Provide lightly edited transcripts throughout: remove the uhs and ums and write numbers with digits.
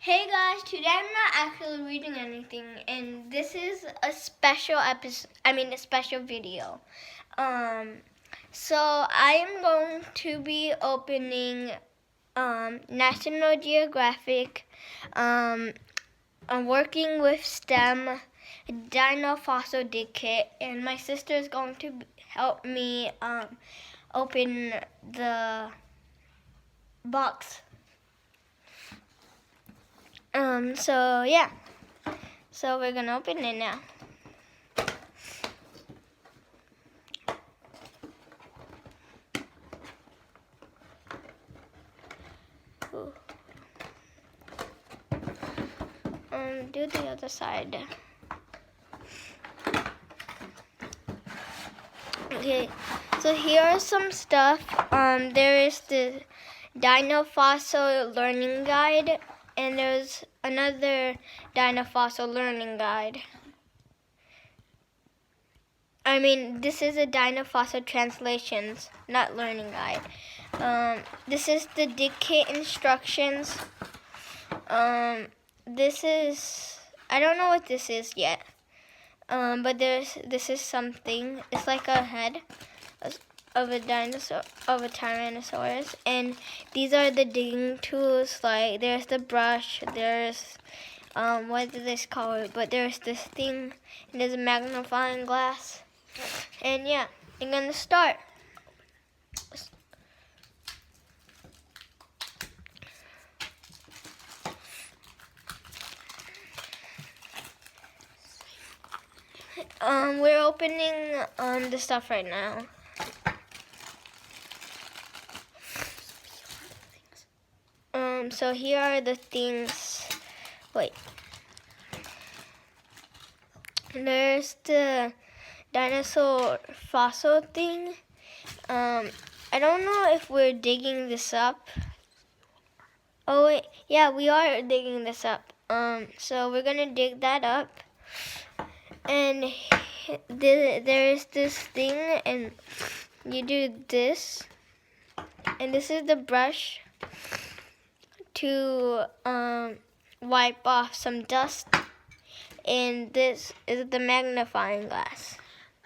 Hey guys, today I'm not actually reading anything, and this is a special episode. A special video. So I am going to be opening National Geographic. I'm working with STEM Dino Fossil Dig Kit, and my sister is going to help me open the box. So yeah. So we're gonna open it now. Ooh. Do the other side. Okay, so here are some stuff. There is the Dino Fossil Learning Guide, and there's another Dino Fossil Learning Guide. This is a Dino Fossil Translations, not Learning Guide. This is the Dig Kit instructions. This is, I don't know what this is yet. But this is something. It's like a head of a dinosaur, of a Tyrannosaurus, and these are the digging tools. Like there's the brush, there's what is this called? But there's this thing, and there's a magnifying glass, and yeah, I'm gonna start. We're opening the stuff right now. So here are the things. Wait. There's the dinosaur fossil thing. I don't know if we're digging this up. Oh wait, yeah, we are digging this up. So we're gonna dig that up. And there's this thing, and you do this, and this is the brush to wipe off some dust, and this is the magnifying glass.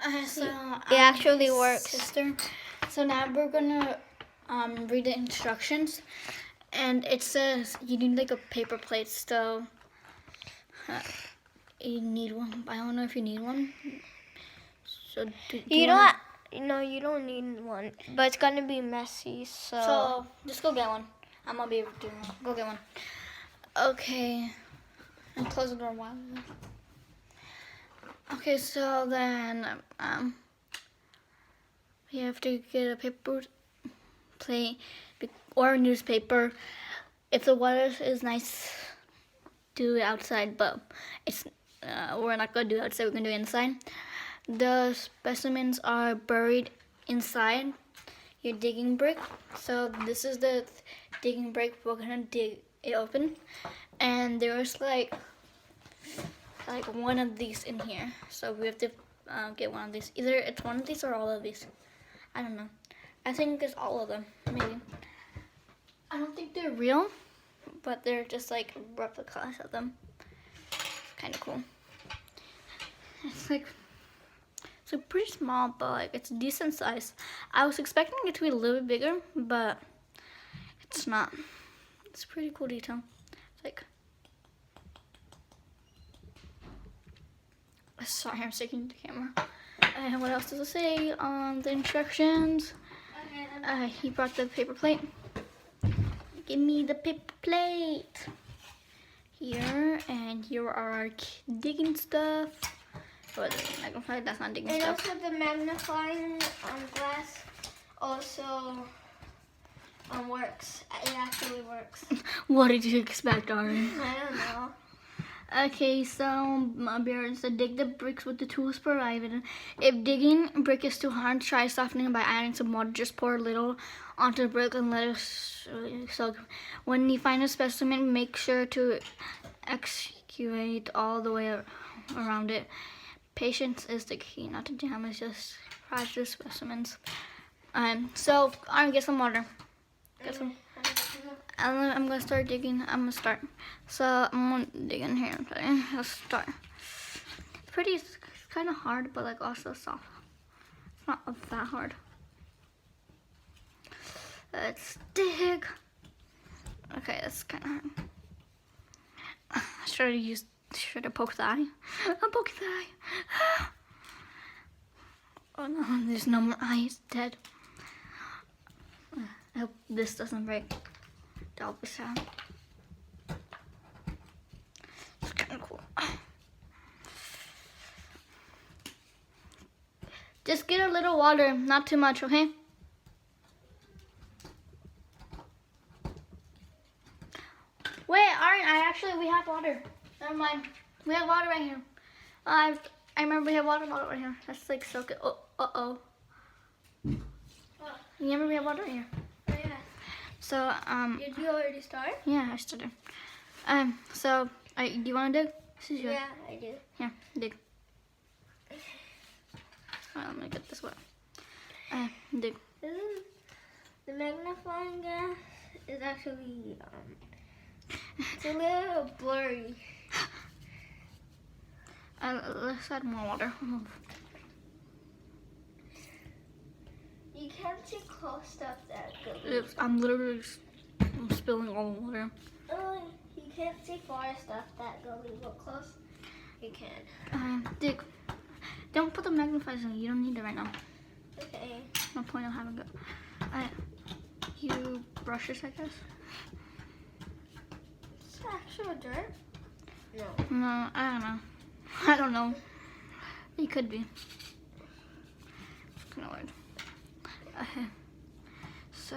It actually works. Sister. So now we're gonna read the instructions, and it says you need like a paper plate. So you need one. I don't know if you need one. So you don't need one, but it's gonna be messy. So just go get one. I'm gonna be able to go get one. Okay. And close the door while. Okay, so then you have to get a paper plate or a newspaper. If the weather is nice, do it outside, but it's we're not gonna do it outside. We're gonna do it inside. The specimens are buried inside your digging brick. So this is the digging brick. We're gonna dig it open, and there's like one of these in here. So we have to get one of these. Either it's one of these or all of these. I don't know. I think it's all of them, maybe. I don't think they're real, but they're just like replicas of them. Kind of cool. It's like pretty small, but like it's decent size. I was expecting it to be a little bit bigger, but it's not. It's pretty cool detail. It's like, sorry, I'm sticking to the camera. And what else does it say on the instructions? He brought the paper plate. Give me the paper plate. Here, and here are our digging stuff. But that's not digging stuff. And also the magnifying glass also works. It actually works. What did you expect, Ari? I don't know. Okay, so Bear said dig the bricks with the tools provided. If digging brick is too hard, try softening by adding some water. Just pour a little onto the brick and let it soak. When you find a specimen, make sure to excavate all the way around it. Patience is the key, not to damage just fragile specimens. So I'm gonna get some water. Get some. I'm gonna start digging. I'm gonna start. So I'm gonna dig in here. Okay, let's start. It's kind of hard, but like also soft. It's not that hard. Let's dig. Okay, that's kind of hard. Should have poked the eye. I'm poking the eye. Oh no, there's no more eye. It's dead. I hope this doesn't break. That'll be sad. It's kind of cool. Just get a little water, not too much, okay? Wait, we have water. Never mind. We have water right here. I remember we have water right here. That's like so good. Oh. You remember we have water right here? Oh, yeah. So, Did you already start? Yeah, I started. So, do you want to dig? Yeah, I do. Yeah, dig. Let me get this wet. Dig. The magnifying glass is actually, it's a little blurry. Let's add more water. You can't see close stuff that goes. Oops, I'm literally spilling all the water. Oh, you can't see far stuff that goes real close. You can. Dig. Don't put the magnifiers in. You don't need it right now. Okay. No point of having it. You brush this, I guess? Is this actual dirt? No. No, I don't know. I don't know. It could be. It's kind of weird. So,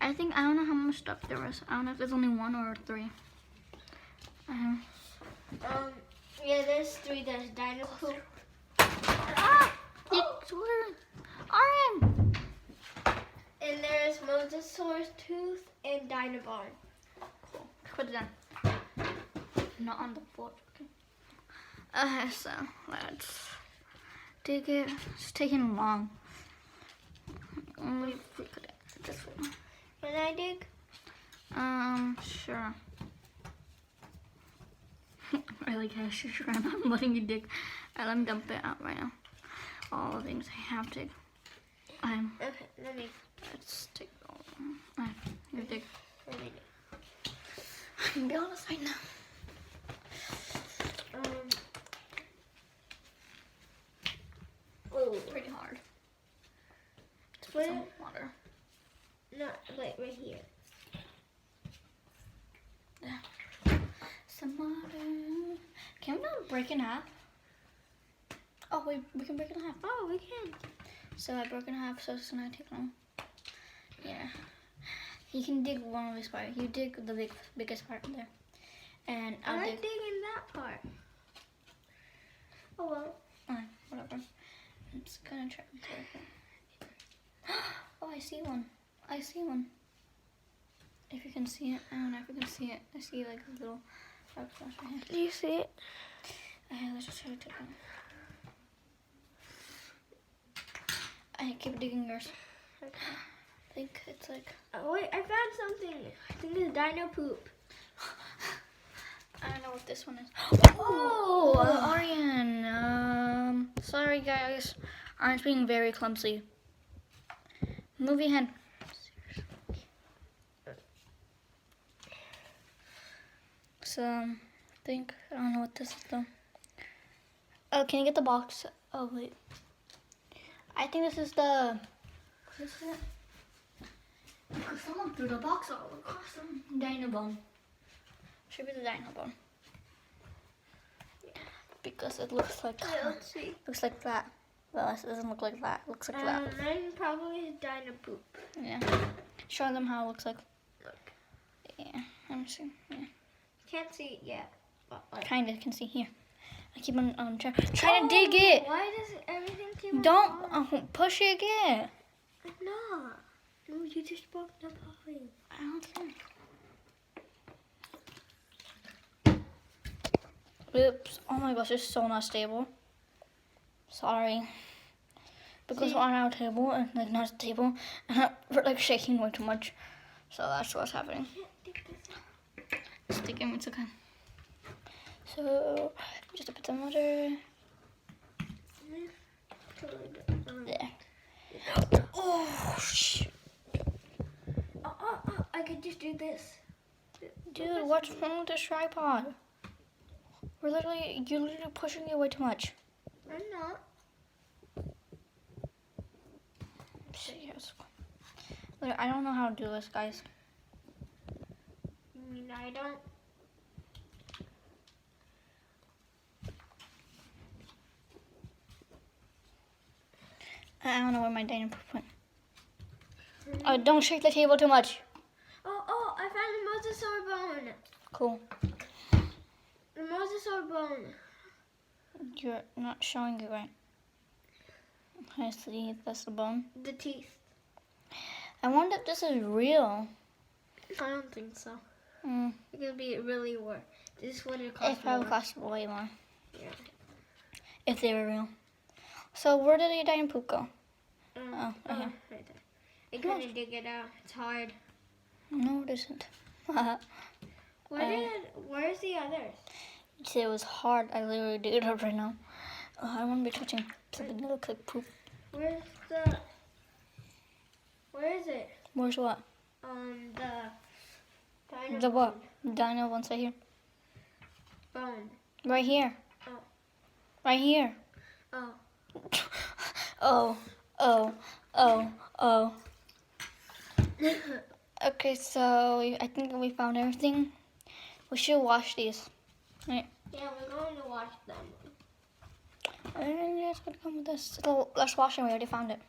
I don't know how much stuff there was. I don't know if there's only 1 or 3. Yeah, there's 3. There's Dino poop. It's weird. Arm! And there's Mosasaurus tooth and Dinobone. Cool. Put it down. Not on the floor. Okay. So let's dig it. It's taking long. We put it this way. Can I dig? Sure. I like how sure I'm letting you dig. Alright, let me dump it out right now. All the things I have to dig. Okay, Let's take all of them. You dig. Let me dig. I can be honest right now. Oh, Pretty hard. Put Some it, water. no, wait, right here. Yeah. Some water. Can we not break in half? Oh, wait, we can break it in half. Oh, we can. So I broke in half, so it's gonna take long. Yeah. You can dig one of this part. You dig the biggest part there. And I'll I dig. like digging that part. Oh well. Alright, whatever. I'm just gonna try to take it. Oh, I see one. I see one. If you can see it. I don't know if you can see it. I see like a little dark flash right here. Do you see it? Okay, let's just try to take it. I keep digging yours. Okay. I think it's like... Oh, wait, I found something. I think it's dino poop. I don't know what this one is. Oh, Aryan. Sorry, guys. Aryan's being very clumsy. Move your hand. So, I don't know what this is though. Oh, can you get the box? Oh, wait. I think this is the... What is it? Because someone threw the box all across them. Dinobone. Should be the Dinobone. Because it looks like... Wait, let's see. Looks like that. Well, it doesn't look like that. It looks like that. Mine probably is dino poop. Yeah. Show them how it looks like. Look. Yeah. Let me see. Yeah. Can't see it yet. But like. Kind of can see here. I keep on trying to dig it. Why does everything keep on Don't falling? push it again. I'm not. No, you just broke the pipe. I don't care. Oops. Oh my gosh, it's so not stable. Sorry. Because See? on our table, and like not stable, and we're like shaking way too much. So that's what's happening. stick him. It's okay. So just a bit of water. There. Oh shoot! I could just do this. Dude, what's wrong with this tripod? You're literally pushing it way too much. I'm not. Serious. Look, I don't know how to do this, guys. I mean, I don't. I don't know where my Dino poop went. Oh, don't shake the table too much. Oh, I found the mosasaur bone. Cool. The mosasaur bone. You're not showing it right. I see, that's the bone. The teeth. I wonder if this is real. I don't think so. Mm. It could be really worth. This is what it costs. It probably cost way more. Yeah. If they were real. So where did your Dino poop go? Right there. I Come on. couldn't dig it out. It's hard. No, it isn't. Where's the others? You said it was hard. I literally did it up right now. I won't be touching. It looks like poop. Where is it? Where's what? The dino The what? Dino ones right here. bone. Right here. Oh. Right here. Oh. Oh. Okay, so I think we found everything. We should wash these. Right. Yeah, we're going to wash them. And yeah, it's gonna come with this. So let's wash them. We already found it.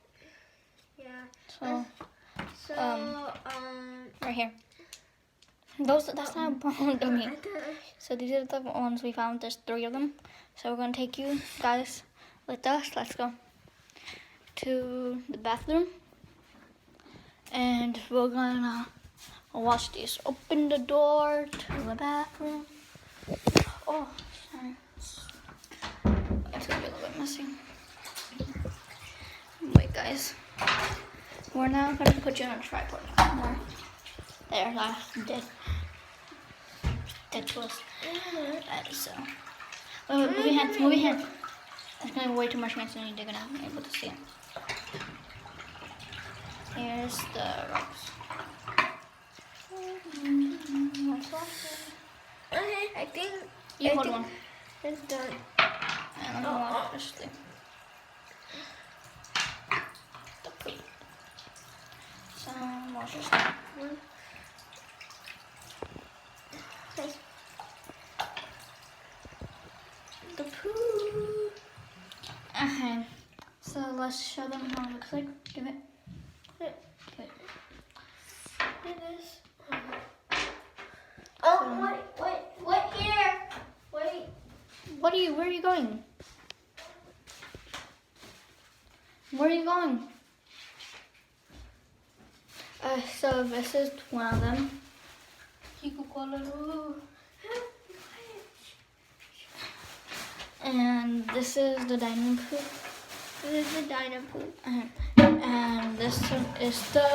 Yeah. So right here. That's not a bone to me. So these are the ones we found. There's 3 of them. So we're gonna take you guys with us. Let's go to the bathroom, and we're gonna wash these. Open the door to the bathroom. Oh, sorry. It's gonna be a little bit messy. Wait, guys. We're now gonna put you on a tripod. There, that's dead. Dead to us. So, wait, move your hands. It's gonna be way too much mess, and you're gonna be able to see it. Here's the rocks. Okay, I think You hold one. it's done. And I'm gonna wash this thing. The poop. So, wash this thing. The poo. Okay. So let's show them how it looks like. Give it. Okay. It is. Oh, wait, here. Wait. Where are you going? Where are you going? So this is one of them. And this is the Dino poop. This is the dino poop. And this is the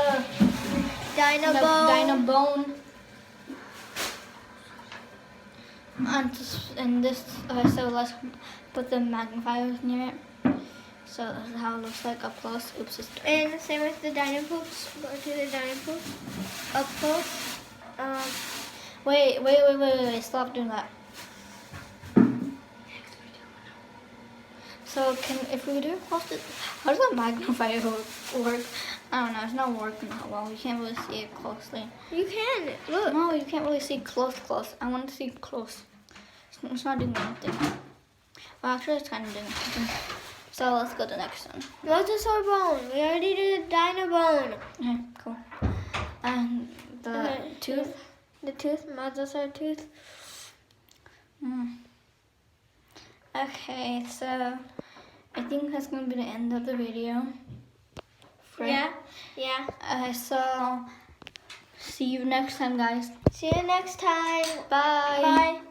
Dino bone. Dino bone. And this, so let's put the magnifiers near it. So this is how it looks like up close. Oops, it's dirty. And same with the dino poops. Go to the dino poop. Up close. Wait, stop doing that. So if we do it close, how does that magnifier work? I don't know, it's not working that well. You can't really see it closely. You can. Look. No, you can't really see close. I want to see close. It's not doing anything. Well, actually, it's kind of doing something. So let's go to the next one. Mosasaur bone. We already did the dino bone. Okay, cool. And the tooth. The tooth, mosasaur tooth. Okay, so I think that's going to be the end of the video. Yeah. So see you next time, guys. See you next time. Bye. Bye.